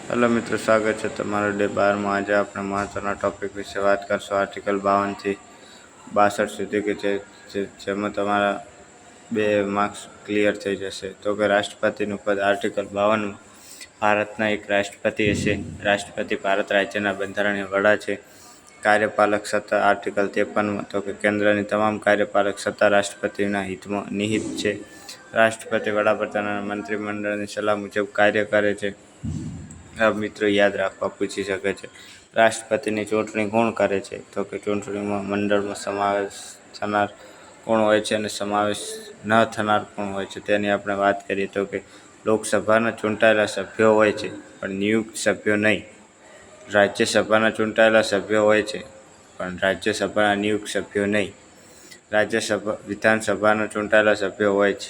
Hello મિત્રો, સ્વાગત છે તમારો ડે 12માં। આજે આપણે મહત્વના ટોપિક વિશે વાત કરશું, આર્ટિકલ 52 થી 62 સુધી, કે જેમાં તમારા 2 માર્ક્સ ક્લિયર થઈ જશે। તો કે રાષ્ટ્રપતિનું પદ આર્ટિકલ 52 ભારતના એક રાષ્ટ્રપતિ હશે। રાષ્ટ્રપતિ ભારત રાજ્યના બંધારણીય વડા છે। કાર્યપાલક સત્તા આર્ટિકલ 53, તો કે કેન્દ્રની તમામ કાર્યપાલક સત્તા રાષ્ટ્રપતિના હિતમાં નિહિત છે। રાષ્ટ્રપતિ વડાપ્રધાન અને મંત્રીમંડળની સલાહ મુજબ કાર્ય કરે છે। મિત્રો યાદ રાખવા પૂછી શકે છે, રાષ્ટ્રપતિની ચૂંટણી કોણ કરે છે? તો કે ચૂંટણીમાં મંડળમાં સમાવેશ થનાર કોણ હોય છે અને સમાવેશ ન થનાર કોણ હોય છે તેની આપણે વાત કરીએ તો કે લોકસભાના ચૂંટાયેલા સભ્યો હોય છે પણ નિયુક્ત સભ્યો નહીં। રાજ્યસભાના ચૂંટાયેલા સભ્યો હોય છે પણ રાજ્યસભાના નિયુક્ત સભ્યો નહીં। વિધાનસભાના ચૂંટાયેલા સભ્યો હોય છે।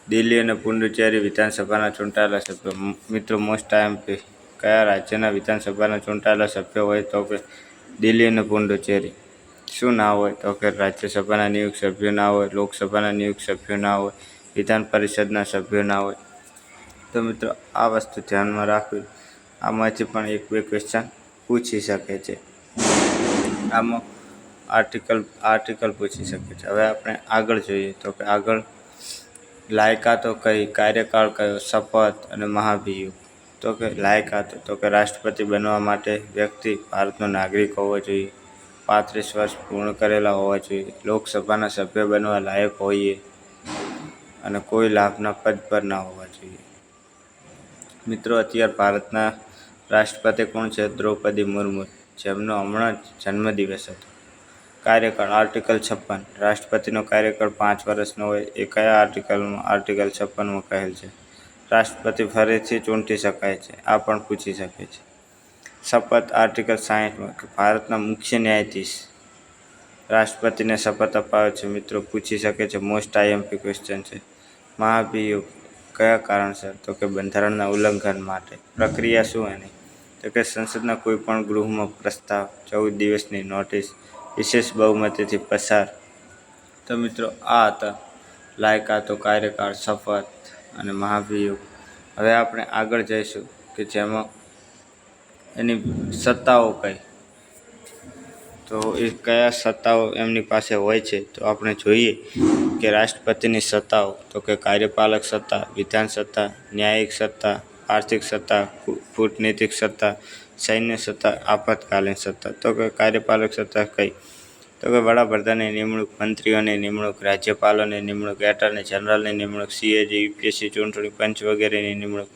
દિલ્હી અને પુડુચેરી વિધાનસભાના ચૂંટાયેલા સભ્યો। મિત્રો મોસ્ટ આઈએમપી, કયા રાજ્યના વિધાનસભાના ચૂંટાયેલા સભ્યો હોય? તો કે દિલ્હી અને પુડુચેરી। શું ના હોય? તો કે રાજ્યસભાના નિયુક્ત સભ્યો ના હોય, લોકસભાના નિયુક્ત સભ્યો ના હોય, વિધાન પરિષદના સભ્યો ના હોય। તો મિત્રો આ વસ્તુ ધ્યાનમાં રાખવી, આમાંથી પણ 1-2 ક્વેશ્ચન પૂછી શકે છે। આમાં આર્ટિકલ પૂછી શકે છે। હવે આપણે આગળ જોઈએ તો કે આગળ લાયકાતો કઈ, કાર્યકાળ કયો, શપથ અને મહાભિયોગ। તો કે લાયકાતો, તો કે રાષ્ટ્રપતિ બનવા માટે વ્યક્તિ ભારતનો નાગરિક હોવો જોઈએ, 35 વર્ષ પૂર્ણ કરેલા હોવા જોઈએ, લોકસભાના સભ્ય બનવા લાયક હોઈએ અને કોઈ લાભના પદ પર ના હોવા જોઈએ। મિત્રો અત્યારે ભારતના રાષ્ટ્રપતિ કોણ છે? દ્રૌપદી મુર્મુ, જેમનો હમણાં જ જન્મદિવસ હતો। કાર્યકાળ આર્ટિકલ 56, રાષ્ટ્રપતિનો કાર્યકાળ 5 વર્ષનો હોય। એ કયા આર્ટિકલમાં? આર્ટિકલ 56માં કહેલ છે। રાષ્ટ્રપતિ ફરીથી ચૂંટી શકાય છે, આ પણ પૂછી શકે છે। શપથ આર્ટિકલ 60માં, કે ભારતના મુખ્ય ન્યાયાધીશ રાષ્ટ્રપતિને શપથ અપાવે છે। મિત્રો પૂછી શકે છે, મોસ્ટ આઈએમપી ક્વેશ્ચન છે। મહાભિયોગ કયા કારણસર? તો કે બંધારણના ઉલ્લંઘન માટે। પ્રક્રિયા શું એની? તો કે સંસદના કોઈ પણ ગૃહમાં પ્રસ્તાવ 14 દિવસની નોટિસ વિશેષ બહુમતીથી પસાર। તો મિત્રો આ હતા લાયકાતો, કાર્યકાળ, શપથ અને મહાભિયોગ। હવે આપણે આગળ જઈશું કે જેમાં એની સત્તાઓ કઈ, તો એ કયા સત્તાઓ એમની પાસે હોય છે તો આપણે જોઈએ કે રાષ્ટ્રપતિની સત્તાઓ, તો કે કાર્યપાલક સત્તા, વિધાન સત્તા, ન્યાયિક સત્તા, આર્થિક સત્તા, કૂટનીતિક સત્તા, સૈન્ય સત્તા, આપાતકાલીન સત્તા। તો કે કાર્યપાલક સત્તા કઈ? તો કે વડાપ્રધાનની નિમણૂક, મંત્રીઓની નિમણૂક, રાજ્યપાલોની નિમણૂક, એટર્ની જનરલની નિમણૂક, સીએજી, યુપીએસસી, ચૂંટણી પંચ વગેરેની નિમણૂક।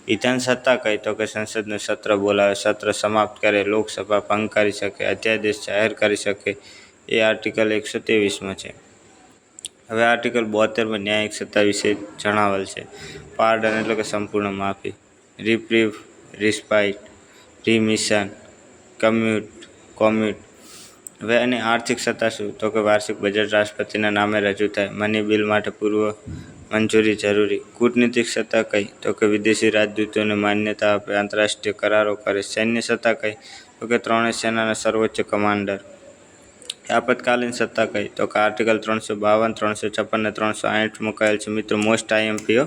વિધાન સત્તા કઈ? તો કે સંસદનું સત્ર બોલાવે, સત્ર સમાપ્ત કરે, લોકસભા ભંગ કરી શકે, અધ્યાદેશ જાહેર કરી શકે। એ આર્ટિકલ 123માં છે। હવે આર્ટિકલ 72માં ન્યાયિક સત્તા વિશે જણાવેલ છે। પાર્ડન એટલે કે સંપૂર્ણ માફી, રિપ્રીવ, રિસ્પાઇટ, રિમિશન, કોમ્યુટ। હવે એની આર્થિક સત્તા શું? તો કે વાર્ષિક બજેટ રાષ્ટ્રપતિના નામે રજૂ થાય, મની બિલ માટે પૂર્વ મંજૂરી જરૂરી। કૂટનીતિક સત્તા કઈ? તો કે વિદેશી રાજદૂતોને માન્યતા આપે, આંતરરાષ્ટ્રીય કરારો કરે। સૈન્ય સત્તા કઈ? તો કે ત્રણેય સેનાના સર્વોચ્ચ કમાન્ડર। આપાતકાલીન સત્તા કઈ? તો કે આર્ટિકલ 352, 356 અને 360માં કહેલ છે। મિત્રો મોસ્ટ આઈએમપીઓ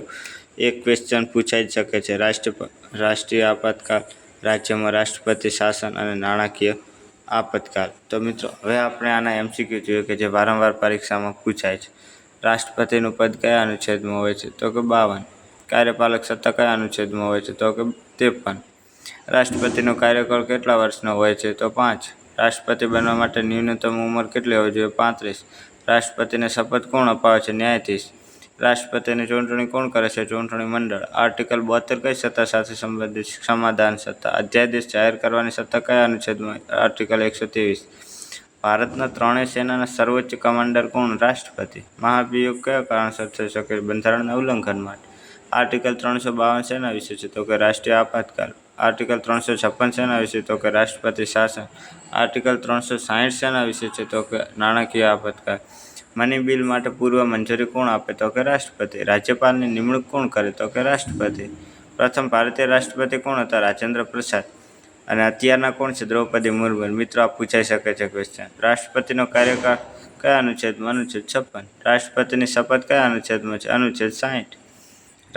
એક ક્વેશ્ચન પૂછાઈ શકે છે। રાષ્ટ્રીય આપાતકાળ, રાજ્યમાં રાષ્ટ્રપતિ શાસન અને નાણાકીય આપતકાલ। તો મિત્રો હવે આપણે આના એમસીક્યુ જોઈએ કે જે વારંવાર પરીક્ષામાં પૂછાય છે। રાષ્ટ્રપતિનું પદ કયા અનુચ્છેદમાં હોય છે? તો કે 52। કાર્યપાલક સત્તા કયા અનુચ્છેદમાં હોય છે? તો કે 53। રાષ્ટ્રપતિનો કાર્યકાળ કેટલા વર્ષનો હોય છે? તો 5। રાષ્ટ્રપતિ બનવા માટે ન્યૂનતમ ઉંમર કેટલી હોવી જોઈએ? 35। રાષ્ટ્રપતિને શપથ કોણ અપાવે છે? ન્યાયાધીશ। રાષ્ટ્રપતિની ચૂંટણી કોણ કરે છે? ચૂંટણી મંડળ। આર્ટિકલ 72 કઈ સત્તા સાથે સંબંધિત? સમાધાન સત્તા। અધ્યાદેશ જાહેર કરવાની સત્તા કયા અનુચ્છેદમાં? આર્ટિકલ 123। ભારતના ત્રણેય સેનાના સર્વોચ્ચ કમાન્ડર કોણ? રાષ્ટ્રપતિ। મહાભિયોગ કયા કારણસર થઈ શકે? બંધારણના ઉલ્લંઘન માટે। આર્ટિકલ 352 શેના વિશે છે? તો કે રાષ્ટ્રીય આપાતકાલ। આર્ટિકલ 356 શેના વિશે? તો કે રાષ્ટ્રપતિ શાસન। આર્ટિકલ 360 શેના વિશે છે? તો કે નાણાકીય આપતકાલ। મની બિલ માટે પૂર્વ મંજૂરી કોણ આપે? તો કે રાષ્ટ્રપતિ। રાજ્યપાલની નિમણૂક કોણ કરે? તો કે રાષ્ટ્રપતિ। પ્રથમ ભારતીય રાષ્ટ્રપતિ કોણ હતા? રાજેન્દ્ર પ્રસાદ। અને અત્યારના કોણ છે? દ્રૌપદી મુર્મુ। મિત્રો આ પૂછાઈ શકે છે ક્વેશ્ચન। રાષ્ટ્રપતિનો કાર્યકાળ કયા અનુચ્છેદમાં? અનુચ્છેદ 56। રાષ્ટ્રપતિની શપથ કયા અનુચ્છેદમાં છે? અનુચ્છેદ 60।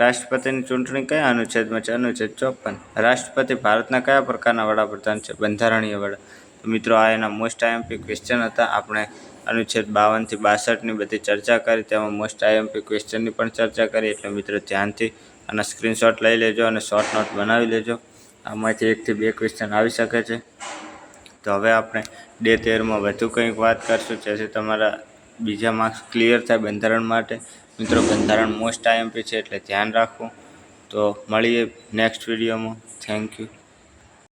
રાષ્ટ્રપતિની ચૂંટણી કયા અનુચ્છેદમાં છે? અનુચ્છેદ 54. રાષ્ટ્રપતિ ભારતના કયા પ્રકારના વડાપ્રધાન છે? બંધારણીય વડા. તો મિત્રો આ એના મોસ્ટ આઈએમપી ક્વેશ્ચન હતા. આપણે અનુચ્છેદ 52 થી 62ની બધી ચર્ચા કરી, તેમાં મોસ્ટ આઈએમપી ક્વેશ્ચનની પણ ચર્ચા કરી. એટલે મિત્રો ધ્યાનથી આના સ્ક્રીનશોટ લઈ લેજો અને શોર્ટ નોટ બનાવી લેજો. આમાંથી 1 થી 2 ક્વેશ્ચન આવી શકે છે. તો હવે આપણે ડે 13માં વધુ કંઈક વાત કરશું, જેથી તમારા બીજા માર્ક્સ ક્લિયર થાય બંધારણ માટે. મિત્રો બંધારણ મોસ્ટ આઈએમપી છે એટલે ધ્યાન રાખવું. તો મળીએ નેક્સ્ટ વિડીયોમાં. Thank you.